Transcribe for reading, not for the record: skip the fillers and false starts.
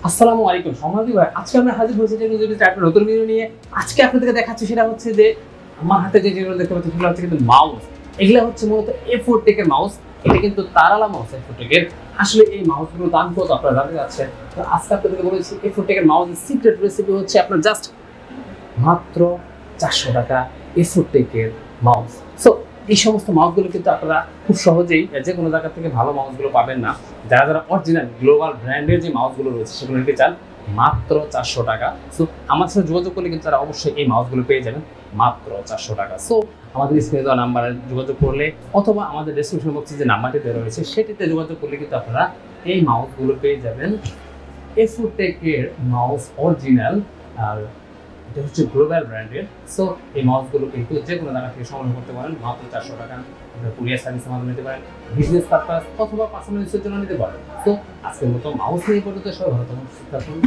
আসসালামু আলাইকুম সম্মানিত ভাই, আজকে আমরা হাজির হয়েছি যে একটা নতুন ভিডিও নিয়ে। আজকে আপনাদেরকে দেখাচ্ছি সেটা হচ্ছে যে আমার হাতে যেগুলো দেখতে পাচ্ছি সেগুলো হচ্ছে কিন্তু মাউস। এগুলো হচ্ছে মূলত A4 টেকের মাউস। এটা কিন্তু তারালা মাউস A4 টেকের। আসলে এই মাউসগুলোর দাম কত আপনারা জানতে চাচ্ছেন। তো আজকে আপনাদেরকে বলেছি A4 টেকের মাউসের সিক্রেট রেসিপি হচ্ছে আপনার জাস্ট মাত্র 400 টাকা A4 টেকের মাউস। সো এই সমস্ত মাউসগুলো কিন্তু আপনারা খুব সহজেই যে কোনো জায়গা থেকে ভালো মাউসগুলো পাবেন না। যারা যারা অরিজিনাল গ্লোবাল ব্র্যান্ডের যে মাউসগুলো রয়েছে সেগুলো নিতে চান মাত্র 400 টাকা। সো আমার সাথে যোগাযোগ করলে কিন্তু তারা অবশ্যই এই মাউসগুলো পেয়ে যাবেন মাত্র 400 টাকা। সো আমাদের স্ক্রিনে দেওয়া নাম্বারে যোগাযোগ করলে অথবা আমাদের ডেসক্রিপশন বক্সে যে নাম্বারটি দেওয়া রয়েছে সেটিতে যোগাযোগ করলে কিন্তু আপনারা এই মাউসগুলো পেয়ে যাবেন। A4 টেকের মাউস অরিজিনাল, আর এটা হচ্ছে গ্লোবাল ব্র্যান্ডের। সো এই মাউসগুলো কিন্তু যে কোনো জায়গা থেকে সংগ্রহ করতে পারেন মাত্র 400 টাকা। আপনারা কুরিয়ার সার্ভিসের মাধ্যমে নিতে পারেন, বিজনেস পারপাস অথবা পার্সোনাল ইউজের জন্য নিতে পারেন। তো আজকের মতো মাউস নিয়ে পর্যন্ত সবাই ভালো থাকুন, সুস্থ থাকুন।